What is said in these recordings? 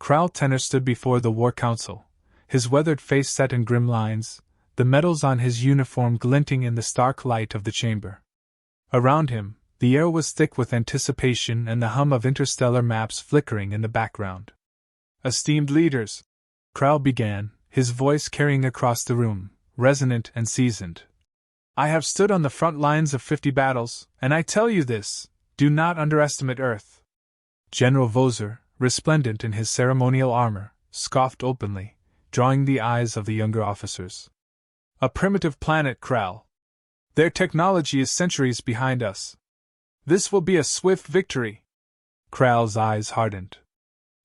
Krall Tenner stood before the War Council, his weathered face set in grim lines, the medals on his uniform glinting in the stark light of the chamber. Around him, the air was thick with anticipation and the hum of interstellar maps flickering in the background. "Esteemed leaders," Krall began, his voice carrying across the room, resonant and seasoned. "I have stood on the front lines of 50 battles, and I tell you this, do not underestimate Earth." General Voser, resplendent in his ceremonial armor, scoffed openly, drawing the eyes of the younger officers. "A primitive planet, Krall. Their technology is centuries behind us. This will be a swift victory." Krall's eyes hardened.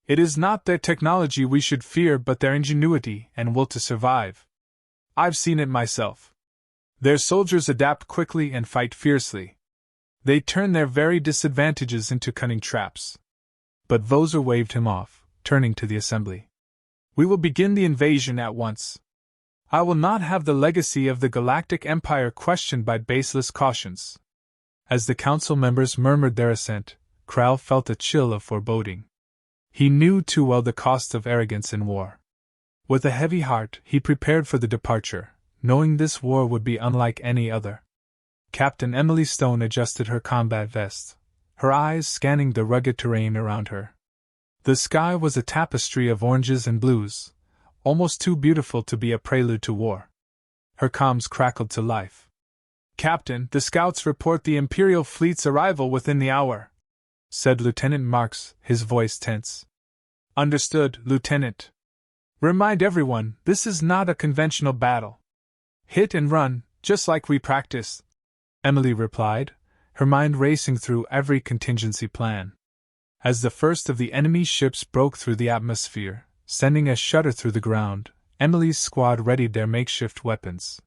"It is not their technology we should fear but their ingenuity and will to survive. I've seen it myself. Their soldiers adapt quickly and fight fiercely. They turn their very disadvantages into cunning traps." But Voser waved him off, turning to the assembly. "We will begin the invasion at once. I will not have the legacy of the Galactic Empire questioned by baseless cautions." As the council members murmured their assent, Krall felt a chill of foreboding. He knew too well the cost of arrogance in war. With a heavy heart, he prepared for the departure, knowing this war would be unlike any other. Captain Emily Stone adjusted her combat vest, her eyes scanning the rugged terrain around her. The sky was a tapestry of oranges and blues, almost too beautiful to be a prelude to war. Her comms crackled to life. "Captain, the scouts report the Imperial fleet's arrival within the hour," said Lieutenant Marks, his voice tense. "Understood, Lieutenant. Remind everyone, this is not a conventional battle. Hit and run, just like we practiced," Emily replied, her mind racing through every contingency plan. As the first of the enemy's ships broke through the atmosphere, sending a shudder through the ground, Emily's squad readied their makeshift weapons.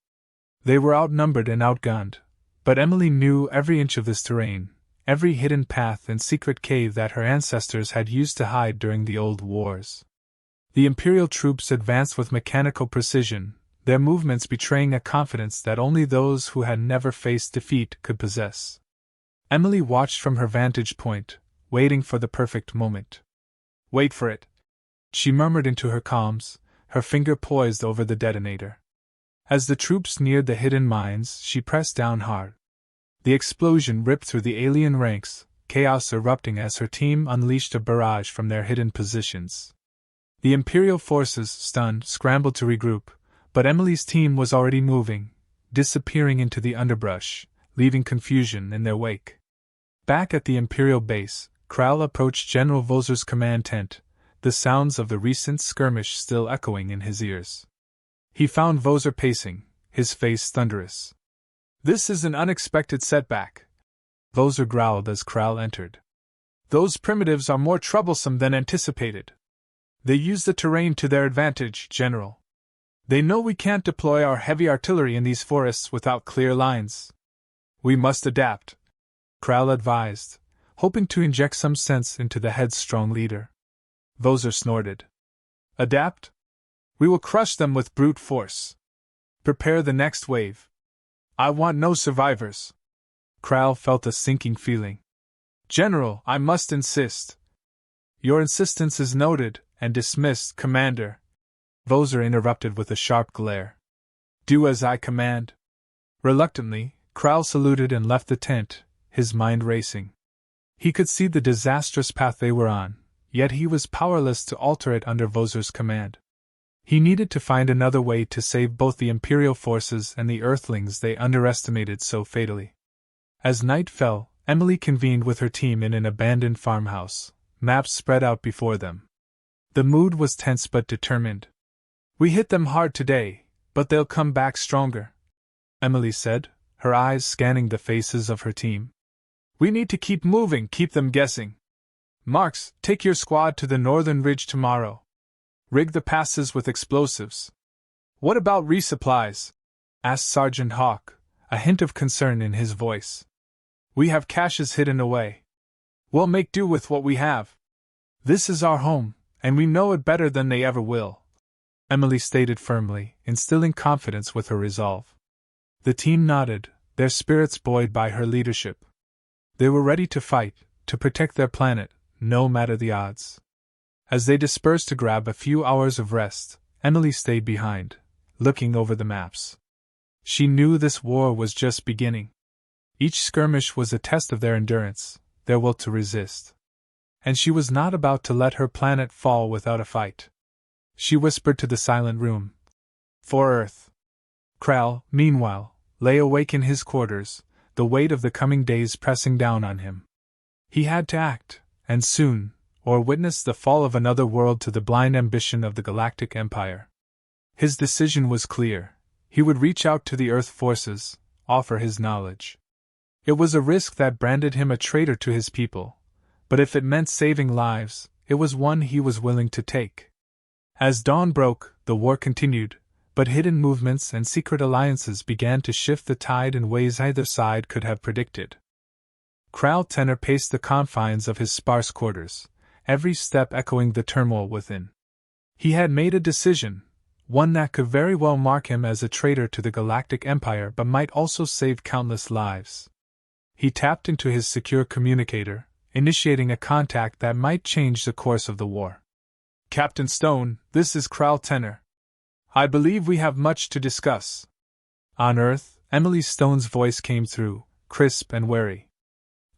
They were outnumbered and outgunned, but Emily knew every inch of this terrain, every hidden path and secret cave that her ancestors had used to hide during the old wars. The Imperial troops advanced with mechanical precision, their movements betraying a confidence that only those who had never faced defeat could possess. Emily watched from her vantage point, waiting for the perfect moment. "Wait for it," she murmured into her comms, her finger poised over the detonator. As the troops neared the hidden mines, she pressed down hard. The explosion ripped through the alien ranks, chaos erupting as her team unleashed a barrage from their hidden positions. The Imperial forces, stunned, scrambled to regroup, but Emily's team was already moving, disappearing into the underbrush, leaving confusion in their wake. Back at the Imperial base, Krall approached General Voser's command tent, the sounds of the recent skirmish still echoing in his ears. He found Voser pacing, his face thunderous. "This is an unexpected setback," Voser growled as Krall entered. "Those primitives are more troublesome than anticipated. They use the terrain to their advantage, General. They know we can't deploy our heavy artillery in these forests without clear lines. We must adapt," Krall advised, hoping to inject some sense into the headstrong leader. Voser snorted. "Adapt? We will crush them with brute force. Prepare the next wave. I want no survivors." Krall felt a sinking feeling. "General, I must insist." "Your insistence is noted and dismissed, Commander," Voser interrupted with a sharp glare. "Do as I command." Reluctantly, Krall saluted and left the tent, his mind racing. He could see the disastrous path they were on, yet he was powerless to alter it under Voser's command. He needed to find another way to save both the Imperial forces and the Earthlings they underestimated so fatally. As night fell, Emily convened with her team in an abandoned farmhouse, maps spread out before them. The mood was tense but determined. "We hit them hard today, but they'll come back stronger," Emily said, her eyes scanning the faces of her team. "We need to keep moving, keep them guessing. Marks, take your squad to the northern ridge tomorrow. Rig the passes with explosives." "What about resupplies?" asked Sergeant Hawk, a hint of concern in his voice. "We have caches hidden away. We'll make do with what we have. This is our home, and we know it better than they ever will," Emily stated firmly, instilling confidence with her resolve. The team nodded, their spirits buoyed by her leadership. They were ready to fight, to protect their planet, no matter the odds. As they dispersed to grab a few hours of rest, Emily stayed behind, looking over the maps. She knew this war was just beginning. Each skirmish was a test of their endurance, their will to resist. And she was not about to let her planet fall without a fight. She whispered to the silent room. For Earth. Kral, meanwhile, lay awake in his quarters, the weight of the coming days pressing down on him. He had to act, and soon, or witness the fall of another world to the blind ambition of the Galactic Empire. His decision was clear. He would reach out to the Earth forces, offer his knowledge. It was a risk that branded him a traitor to his people, but if it meant saving lives, it was one he was willing to take. As dawn broke, the war continued, but hidden movements and secret alliances began to shift the tide in ways either side could have predicted. Kral Tenor paced the confines of his sparse quarters, every step echoing the turmoil within. He had made a decision, one that could very well mark him as a traitor to the Galactic Empire but might also save countless lives. He tapped into his secure communicator, initiating a contact that might change the course of the war. Captain Stone, this is Kral Tenor. I believe we have much to discuss. On Earth, Emily Stone's voice came through, crisp and wary.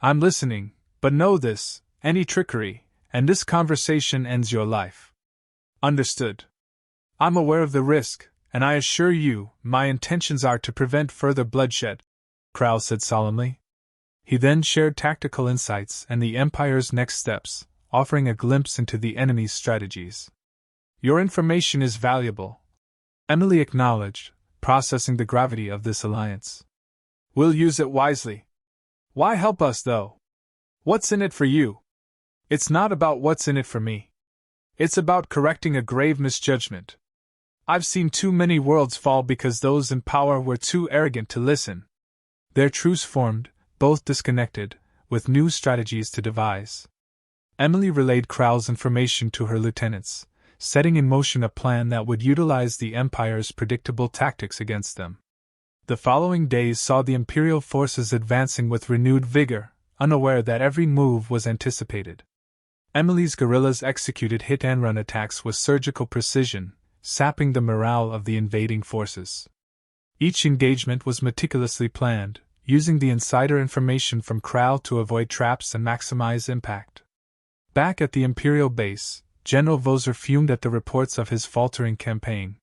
I'm listening, but know this, any trickery, and this conversation ends your life. Understood. I'm aware of the risk, and I assure you, my intentions are to prevent further bloodshed, Kral said solemnly. He then shared tactical insights and the Empire's next steps, offering a glimpse into the enemy's strategies. Your information is valuable, Emily acknowledged, processing the gravity of this alliance. We'll use it wisely. Why help us, though? What's in it for you? It's not about what's in it for me. It's about correcting a grave misjudgment. I've seen too many worlds fall because those in power were too arrogant to listen. Their truce formed, both disconnected, with new strategies to devise. Emily relayed Kral's information to her lieutenants, setting in motion a plan that would utilize the Empire's predictable tactics against them. The following days saw the Imperial forces advancing with renewed vigor, unaware that every move was anticipated. Emily's guerrillas executed hit-and-run attacks with surgical precision, sapping the morale of the invading forces. Each engagement was meticulously planned, using the insider information from Kral to avoid traps and maximize impact. Back at the Imperial base, General Voser fumed at the reports of his faltering campaign.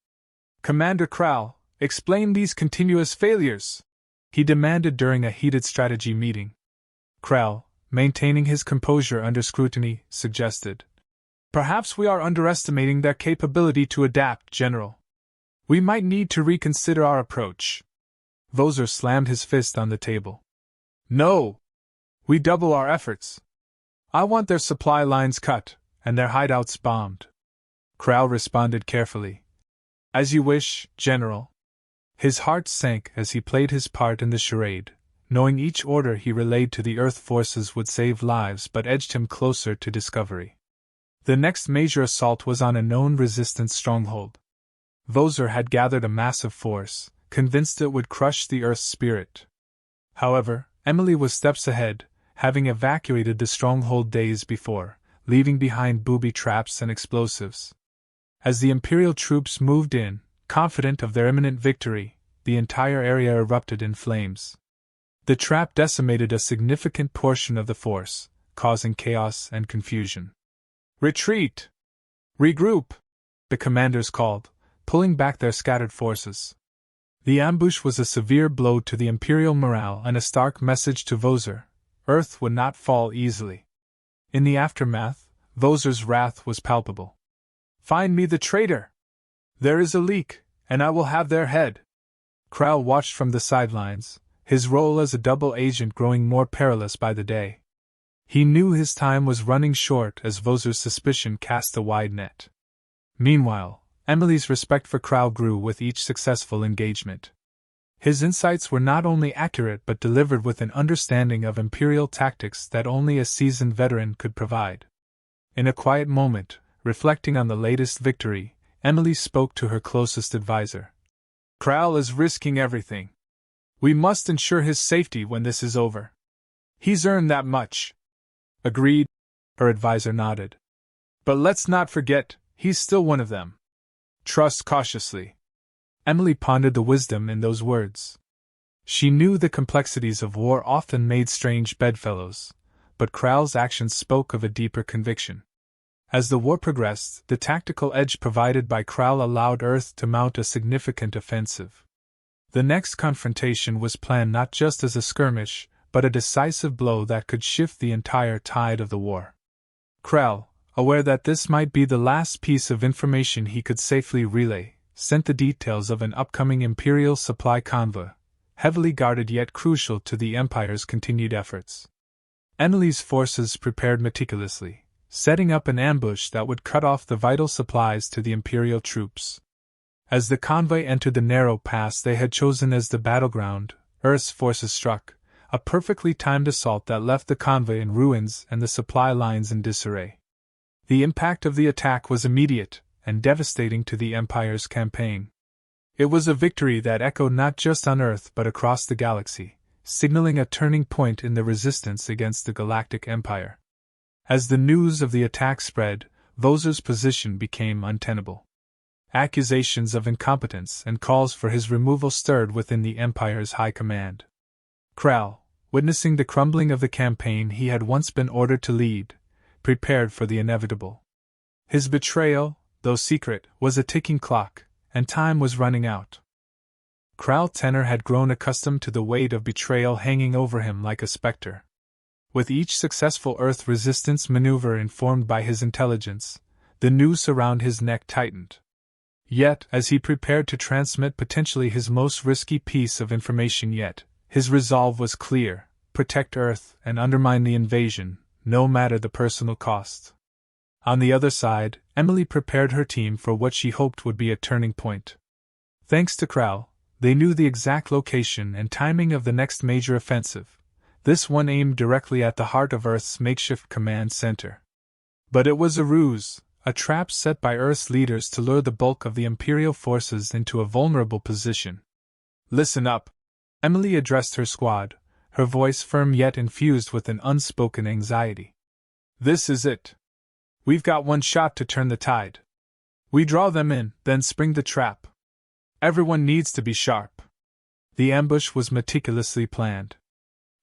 Commander Kral, explain these continuous failures, he demanded during a heated strategy meeting. Kral, maintaining his composure under scrutiny, suggested. Perhaps we are underestimating their capability to adapt, General. We might need to reconsider our approach. Voser slammed his fist on the table. No! We double our efforts. I want their supply lines cut, and their hideouts bombed. Kral responded carefully. As you wish, General. His heart sank as he played his part in the charade, knowing each order he relayed to the Earth forces would save lives but edged him closer to discovery. The next major assault was on a known resistance stronghold. Voser had gathered a massive force, convinced it would crush the Earth's spirit. However, Emily was steps ahead, having evacuated the stronghold days before, leaving behind booby traps and explosives. As the Imperial troops moved in, confident of their imminent victory, the entire area erupted in flames. The trap decimated a significant portion of the force, causing chaos and confusion. Retreat! Regroup! The commanders called, pulling back their scattered forces. The ambush was a severe blow to the Imperial morale and a stark message to Voser: Earth would not fall easily. In the aftermath, Voser's wrath was palpable. Find me the traitor! There is a leak, and I will have their head. Kral watched from the sidelines, his role as a double agent growing more perilous by the day. He knew his time was running short as Voser's suspicion cast a wide net. Meanwhile, Emily's respect for Kral grew with each successful engagement. His insights were not only accurate but delivered with an understanding of Imperial tactics that only a seasoned veteran could provide. In a quiet moment, reflecting on the latest victory, Emily spoke to her closest advisor. Kral is risking everything. We must ensure his safety when this is over. He's earned that much. Agreed, her advisor nodded. But let's not forget, he's still one of them. Trust cautiously. Emily pondered the wisdom in those words. She knew the complexities of war often made strange bedfellows, but Kral's actions spoke of a deeper conviction. As the war progressed, the tactical edge provided by Kral allowed Earth to mount a significant offensive. The next confrontation was planned not just as a skirmish, but a decisive blow that could shift the entire tide of the war. Kral, aware that this might be the last piece of information he could safely relay, sent the details of an upcoming Imperial supply convoy, heavily guarded yet crucial to the Empire's continued efforts. Emily's forces prepared meticulously, setting up an ambush that would cut off the vital supplies to the Imperial troops. As the convoy entered the narrow pass they had chosen as the battleground, Earth's forces struck, a perfectly timed assault that left the convoy in ruins and the supply lines in disarray. The impact of the attack was immediate and devastating to the Empire's campaign. It was a victory that echoed not just on Earth but across the galaxy, signaling a turning point in the resistance against the Galactic Empire. As the news of the attack spread, Vozer's position became untenable. Accusations of incompetence and calls for his removal stirred within the Empire's high command. Kral, witnessing the crumbling of the campaign he had once been ordered to lead, prepared for the inevitable. His betrayal, though secret, was a ticking clock, and time was running out. Kral Tenor had grown accustomed to the weight of betrayal hanging over him like a specter. With each successful Earth resistance maneuver informed by his intelligence, the noose around his neck tightened. Yet, as he prepared to transmit potentially his most risky piece of information yet, his resolve was clear: protect Earth and undermine the invasion, no matter the personal cost. On the other side, Emily prepared her team for what she hoped would be a turning point. Thanks to Kral, they knew the exact location and timing of the next major offensive, this one aimed directly at the heart of Earth's makeshift command center. But it was a ruse, a trap set by Earth's leaders to lure the bulk of the Imperial forces into a vulnerable position. Listen up, Emily addressed her squad, her voice firm yet infused with an unspoken anxiety. This is it. We've got one shot to turn the tide. We draw them in, then spring the trap. Everyone needs to be sharp. The ambush was meticulously planned.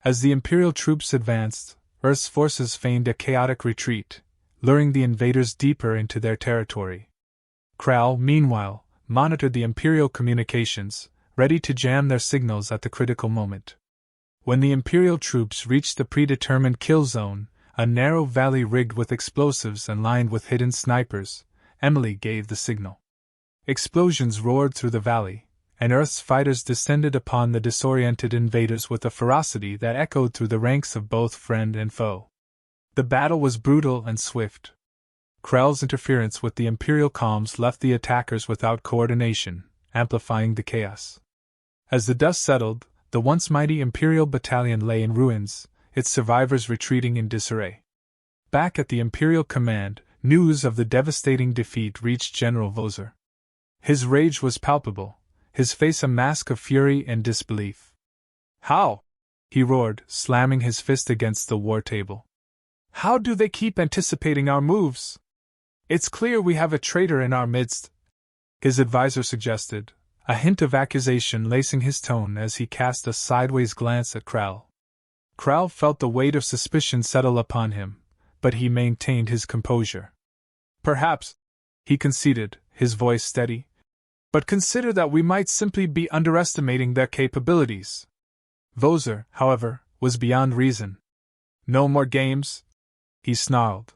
As the Imperial troops advanced, Earth's forces feigned a chaotic retreat, luring the invaders deeper into their territory. Kral, meanwhile, monitored the Imperial communications, ready to jam their signals at the critical moment. When the Imperial troops reached the predetermined kill zone, a narrow valley rigged with explosives and lined with hidden snipers, Emily gave the signal. Explosions roared through the valley, and Earth's fighters descended upon the disoriented invaders with a ferocity that echoed through the ranks of both friend and foe. The battle was brutal and swift. Kral's interference with the Imperial comms left the attackers without coordination, amplifying the chaos. As the dust settled, the once mighty Imperial battalion lay in ruins, its survivors retreating in disarray. Back at the Imperial command, news of the devastating defeat reached General Vozer. His rage was palpable, his face a mask of fury and disbelief. How? He roared, slamming his fist against the war table. How do they keep anticipating our moves? It's clear we have a traitor in our midst, his advisor suggested, a hint of accusation lacing his tone as he cast a sideways glance at Kral. Kral felt the weight of suspicion settle upon him, but he maintained his composure. Perhaps, he conceded, his voice steady, but consider that we might simply be underestimating their capabilities. Vozer, however, was beyond reason. No more games, he snarled.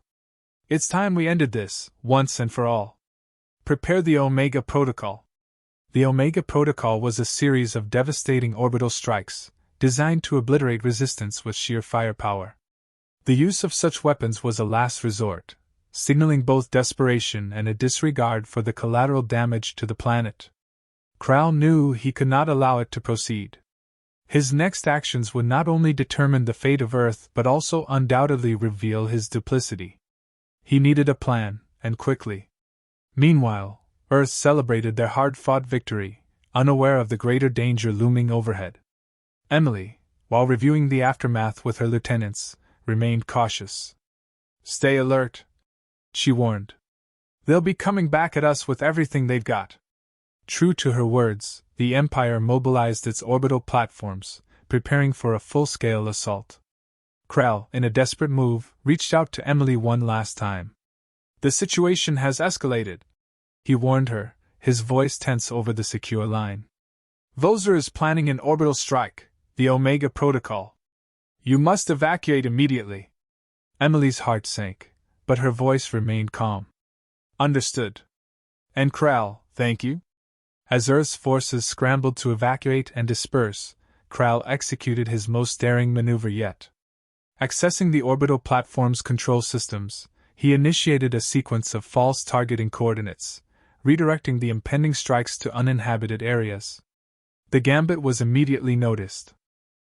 It's time we ended this, once and for all. Prepare the Omega Protocol. The Omega Protocol was a series of devastating orbital strikes, designed to obliterate resistance with sheer firepower. The use of such weapons was a last resort, signaling both desperation and a disregard for the collateral damage to the planet. Kral knew he could not allow it to proceed. His next actions would not only determine the fate of Earth but also undoubtedly reveal his duplicity. He needed a plan, and quickly. Meanwhile, Earth celebrated their hard-fought victory, unaware of the greater danger looming overhead. Emily, while reviewing the aftermath with her lieutenants, remained cautious. Stay alert, she warned. "They'll be coming back at us with everything they've got." True to her words, the Empire mobilized its orbital platforms, preparing for a full-scale assault. Krell, in a desperate move, reached out to Emily one last time. "The situation has escalated," he warned her, his voice tense over the secure line. "Voser is planning an orbital strike, the Omega Protocol. You must evacuate immediately." Emily's heart sank, but her voice remained calm. "Understood. And Krell, thank you?" As Earth's forces scrambled to evacuate and disperse, Krell executed his most daring maneuver yet. Accessing the orbital platform's control systems, he initiated a sequence of false targeting coordinates, redirecting the impending strikes to uninhabited areas. The gambit was immediately noticed.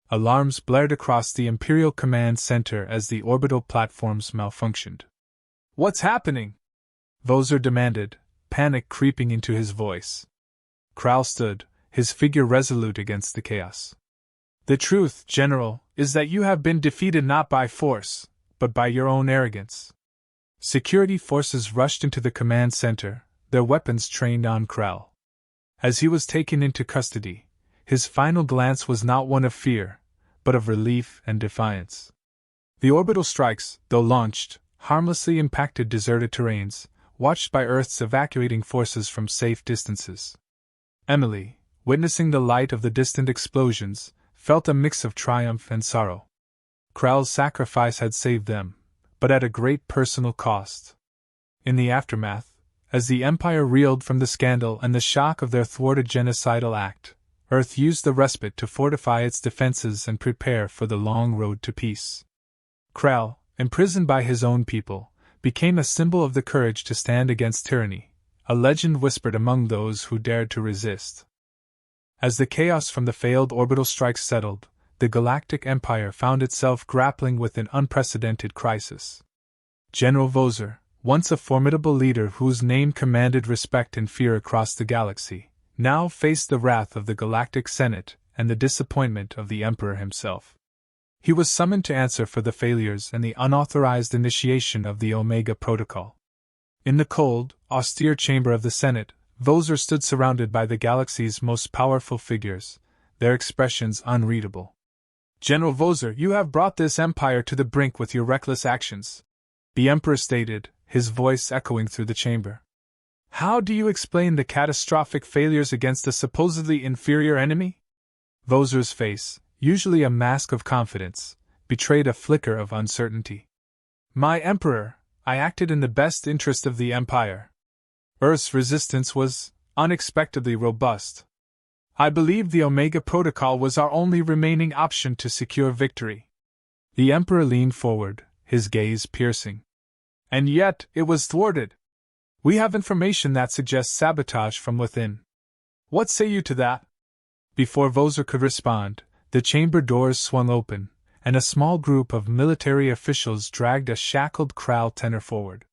Alarms blared across the Imperial Command Center as the orbital platforms malfunctioned. "What's happening?" Voser demanded, panic creeping into his voice. Krell stood, his figure resolute against the chaos. "The truth, General, is that you have been defeated not by force, but by your own arrogance." Security forces rushed into the command center, their weapons trained on Krell. As he was taken into custody, his final glance was not one of fear, but of relief and defiance. The orbital strikes, though launched, harmlessly impacted deserted terrains, watched by Earth's evacuating forces from safe distances. Emily, witnessing the light of the distant explosions, felt a mix of triumph and sorrow. Krell's sacrifice had saved them, but at a great personal cost. In the aftermath, as the Empire reeled from the scandal and the shock of their thwarted genocidal act, Earth used the respite to fortify its defenses and prepare for the long road to peace. Krell, imprisoned by his own people, became a symbol of the courage to stand against tyranny, a legend whispered among those who dared to resist. As the chaos from the failed orbital strikes settled, the Galactic Empire found itself grappling with an unprecedented crisis. General Voser, once a formidable leader whose name commanded respect and fear across the galaxy, now faced the wrath of the Galactic Senate and the disappointment of the Emperor himself. He was summoned to answer for the failures and the unauthorized initiation of the Omega Protocol. In the cold, austere chamber of the Senate, Voser stood surrounded by the galaxy's most powerful figures, their expressions unreadable. "General Voser, you have brought this empire to the brink with your reckless actions," the Emperor stated, his voice echoing through the chamber. "How do you explain the catastrophic failures against a supposedly inferior enemy?" Voser's face, usually a mask of confidence, betrayed a flicker of uncertainty. "My Emperor, I acted in the best interest of the Empire. Earth's resistance was unexpectedly robust. I believed the Omega Protocol was our only remaining option to secure victory." The Emperor leaned forward, his gaze piercing. "And yet, it was thwarted. We have information that suggests sabotage from within. What say you to that?" Before Voser could respond, the chamber doors swung open, and a small group of military officials dragged a shackled Krell tenor forward.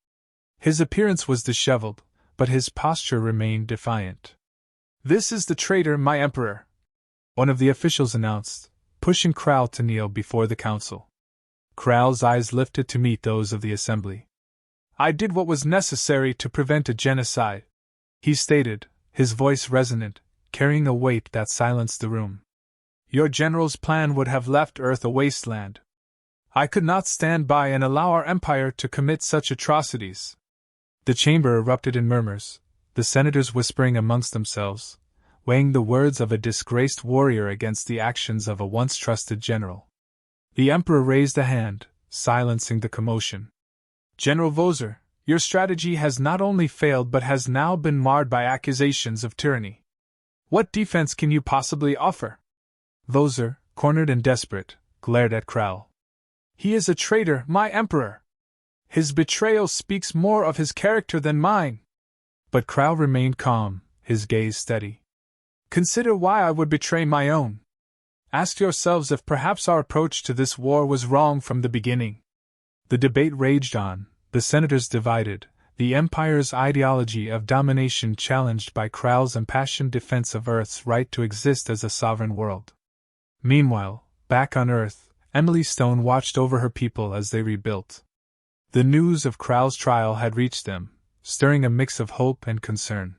His appearance was disheveled, but his posture remained defiant. "This is the traitor, my Emperor," one of the officials announced, pushing Krell to kneel before the council. Krell's eyes lifted to meet those of the assembly. "I did what was necessary to prevent a genocide," he stated, his voice resonant, carrying a weight that silenced the room. "Your general's plan would have left Earth a wasteland. I could not stand by and allow our empire to commit such atrocities." The chamber erupted in murmurs, the senators whispering amongst themselves, weighing the words of a disgraced warrior against the actions of a once trusted general. The Emperor raised a hand, silencing the commotion. "General Voser, your strategy has not only failed but has now been marred by accusations of tyranny. What defense can you possibly offer?" Voser, cornered and desperate, glared at Krell. "He is a traitor, my Emperor. His betrayal speaks more of his character than mine." But Krell remained calm, his gaze steady. "Consider why I would betray my own. Ask yourselves if perhaps our approach to this war was wrong from the beginning." The debate raged on, the senators divided, the Empire's ideology of domination challenged by Krell's impassioned defense of Earth's right to exist as a sovereign world. Meanwhile, back on Earth, Emily Stone watched over her people as they rebuilt. The news of Kral's trial had reached them, stirring a mix of hope and concern.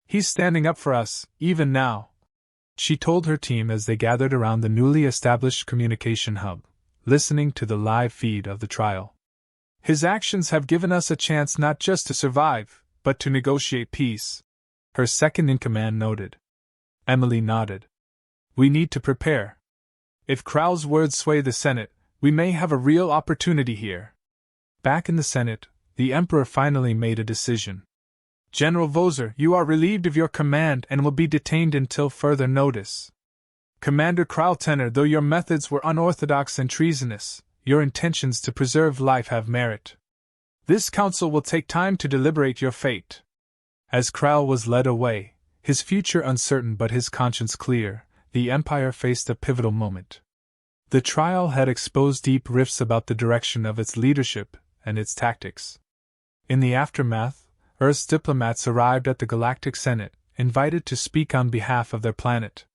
"He's standing up for us, even now," she told her team as they gathered around the newly established communication hub, listening to the live feed of the trial. "His actions have given us a chance not just to survive, but to negotiate peace," her second-in-command noted. Emily nodded. "We need to prepare. If Kral's words sway the Senate, we may have a real opportunity here." Back in the Senate, the Emperor finally made a decision. "General Voser, you are relieved of your command and will be detained until further notice. Commander Kral Tenor, though your methods were unorthodox and treasonous, your intentions to preserve life have merit. This council will take time to deliberate your fate." As Kral was led away, his future uncertain but his conscience clear, the Empire faced a pivotal moment. The trial had exposed deep rifts about the direction of its leadership and its tactics. In the aftermath, Earth's diplomats arrived at the Galactic Senate, invited to speak on behalf of their planet.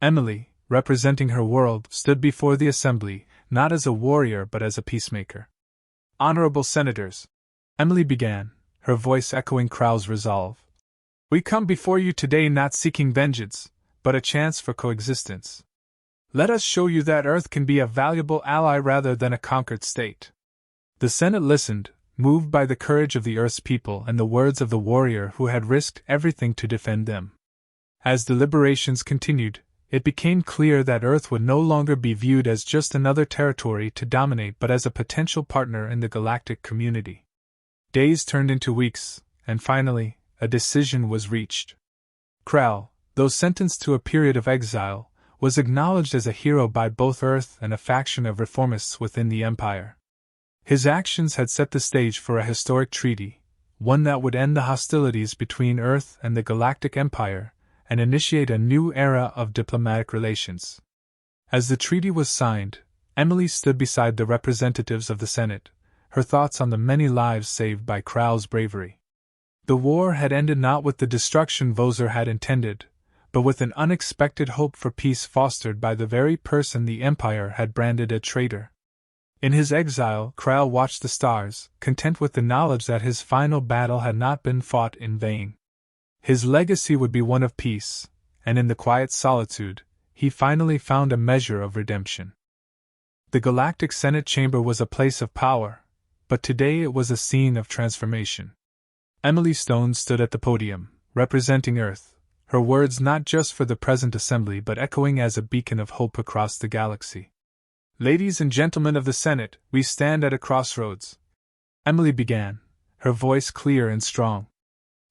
Emily, representing her world, stood before the assembly, not as a warrior but as a peacemaker. "Honorable Senators," Emily began, her voice echoing Kral's resolve, "we come before you today not seeking vengeance, but a chance for coexistence. Let us show you that Earth can be a valuable ally rather than a conquered state." The Senate listened, moved by the courage of the Earth's people and the words of the warrior who had risked everything to defend them. As deliberations continued, it became clear that Earth would no longer be viewed as just another territory to dominate but as a potential partner in the galactic community. Days turned into weeks, and finally, a decision was reached. Kral, though sentenced to a period of exile, was acknowledged as a hero by both Earth and a faction of reformists within the Empire. His actions had set the stage for a historic treaty, one that would end the hostilities between Earth and the Galactic Empire, and initiate a new era of diplomatic relations. As the treaty was signed, Emily stood beside the representatives of the Senate, her thoughts on the many lives saved by Kral's bravery. The war had ended not with the destruction Voser had intended, but with an unexpected hope for peace fostered by the very person the Empire had branded a traitor. In his exile, Kral watched the stars, content with the knowledge that his final battle had not been fought in vain. His legacy would be one of peace, and in the quiet solitude, he finally found a measure of redemption. The Galactic Senate chamber was a place of power, but today it was a scene of transformation. Emily Stone stood at the podium, representing Earth, her words not just for the present assembly but echoing as a beacon of hope across the galaxy. "Ladies and gentlemen of the Senate, we stand at a crossroads," Emily began, her voice clear and strong.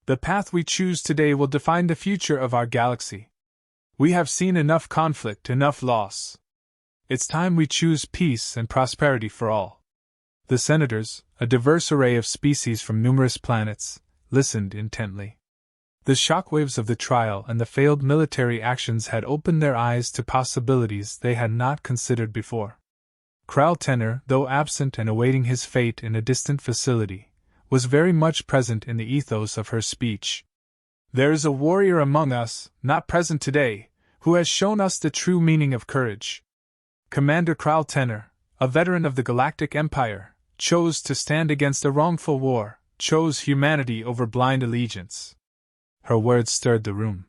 "The path we choose today will define the future of our galaxy. We have seen enough conflict, enough loss. It's time we choose peace and prosperity for all." The senators, a diverse array of species from numerous planets, listened intently. The shockwaves of the trial and the failed military actions had opened their eyes to possibilities they had not considered before. Kral Tenor, though absent and awaiting his fate in a distant facility, was very much present in the ethos of her speech. "There is a warrior among us, not present today, who has shown us the true meaning of courage. Commander Kral Tenor, a veteran of the Galactic Empire, chose to stand against a wrongful war, chose humanity over blind allegiance." Her words stirred the room.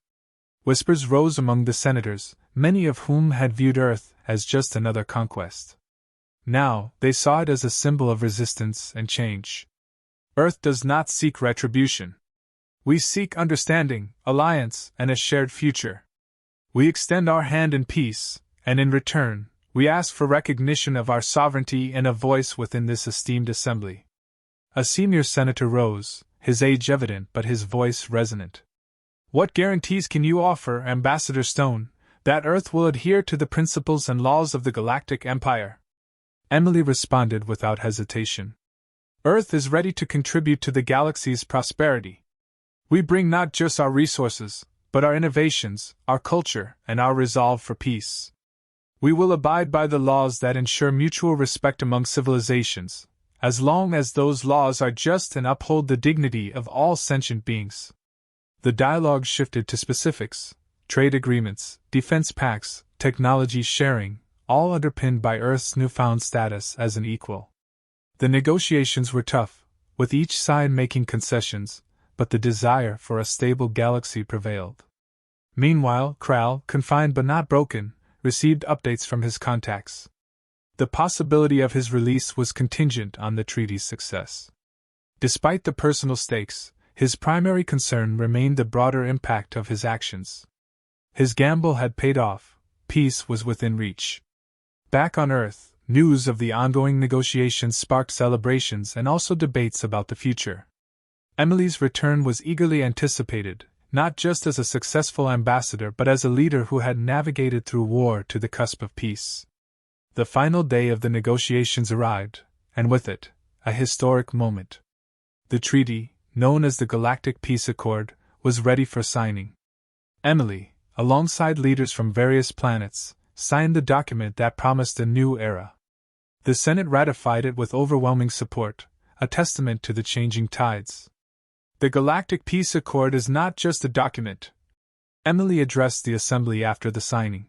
Whispers rose among the senators, many of whom had viewed Earth as just another conquest. Now, they saw it as a symbol of resistance and change. Earth does not seek retribution. We seek understanding, alliance, and a shared future. We extend our hand in peace, and in return, we ask for recognition of our sovereignty and a voice within this esteemed assembly. A senior senator rose, his age evident but his voice resonant. "What guarantees can you offer, Ambassador Stone, that Earth will adhere to the principles and laws of the Galactic Empire?" Emily responded without hesitation. "Earth is ready to contribute to the galaxy's prosperity. We bring not just our resources, but our innovations, our culture, and our resolve for peace. We will abide by the laws that ensure mutual respect among civilizations, as long as those laws are just and uphold the dignity of all sentient beings." The dialogue shifted to specifics: trade agreements, defense pacts, technology sharing, all underpinned by Earth's newfound status as an equal. The negotiations were tough, with each side making concessions, but the desire for a stable galaxy prevailed. Meanwhile, Kral, confined but not broken, received updates from his contacts. The possibility of his release was contingent on the treaty's success. Despite the personal stakes, his primary concern remained the broader impact of his actions. His gamble had paid off, peace was within reach. Back on Earth, news of the ongoing negotiations sparked celebrations and also debates about the future. Emily's return was eagerly anticipated, not just as a successful ambassador but as a leader who had navigated through war to the cusp of peace. The final day of the negotiations arrived, and with it, a historic moment. The treaty, known as the Galactic Peace Accord, was ready for signing. Emily, alongside leaders from various planets, signed the document that promised a new era. The Senate ratified it with overwhelming support, a testament to the changing tides. The Galactic Peace Accord is not just a document. Emily addressed the assembly after the signing.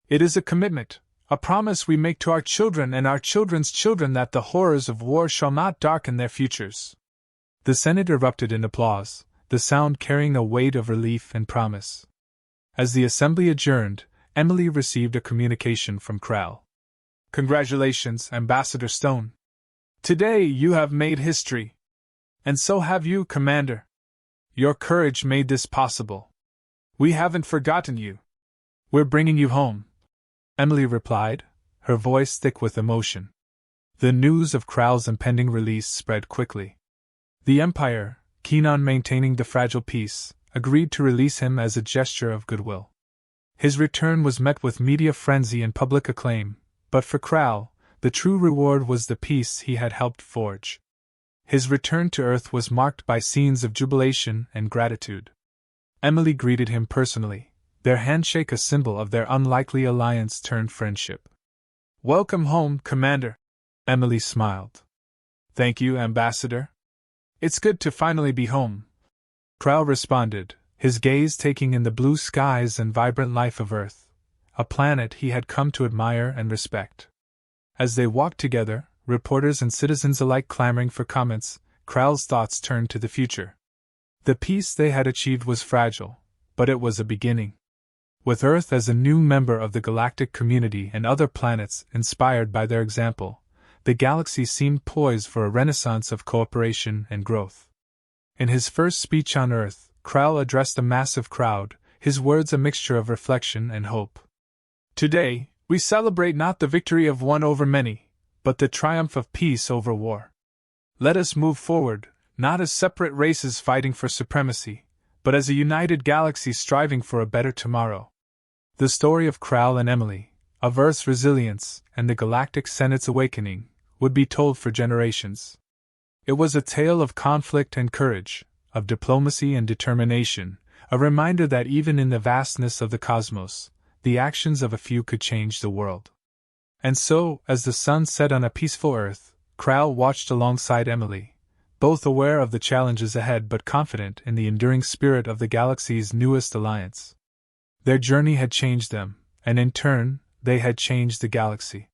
It is a commitment, a promise we make to our children and our children's children that the horrors of war shall not darken their futures. The Senate erupted in applause, the sound carrying a weight of relief and promise. As the assembly adjourned, Emily received a communication from Kral. Congratulations, Ambassador Stone. Today you have made history. And so have you, Commander. Your courage made this possible. We haven't forgotten you. We're bringing you home. Emily replied, her voice thick with emotion. The news of Kral's impending release spread quickly. The Empire, keen on maintaining the fragile peace, agreed to release him as a gesture of goodwill. His return was met with media frenzy and public acclaim, but for Kral, the true reward was the peace he had helped forge. His return to Earth was marked by scenes of jubilation and gratitude. Emily greeted him personally, their handshake a symbol of their unlikely alliance turned friendship. Welcome home, Commander. Emily smiled. Thank you, Ambassador. It's good to finally be home. Kral responded, his gaze taking in the blue skies and vibrant life of Earth, a planet he had come to admire and respect. As they walked together, reporters and citizens alike clamoring for comments, Kral's thoughts turned to the future. The peace they had achieved was fragile, but it was a beginning. With Earth as a new member of the galactic community and other planets inspired by their example, the galaxy seemed poised for a renaissance of cooperation and growth. In his first speech on Earth, Kral addressed a massive crowd, his words a mixture of reflection and hope. Today, we celebrate not the victory of one over many, but the triumph of peace over war. Let us move forward, not as separate races fighting for supremacy, but as a united galaxy striving for a better tomorrow. The story of Kral and Emily, of Earth's resilience and the Galactic Senate's awakening, would be told for generations. It was a tale of conflict and courage, of diplomacy and determination, a reminder that even in the vastness of the cosmos, the actions of a few could change the world. And so, as the sun set on a peaceful Earth, Kral watched alongside Emily, both aware of the challenges ahead but confident in the enduring spirit of the galaxy's newest alliance. Their journey had changed them, and in turn, they had changed the galaxy.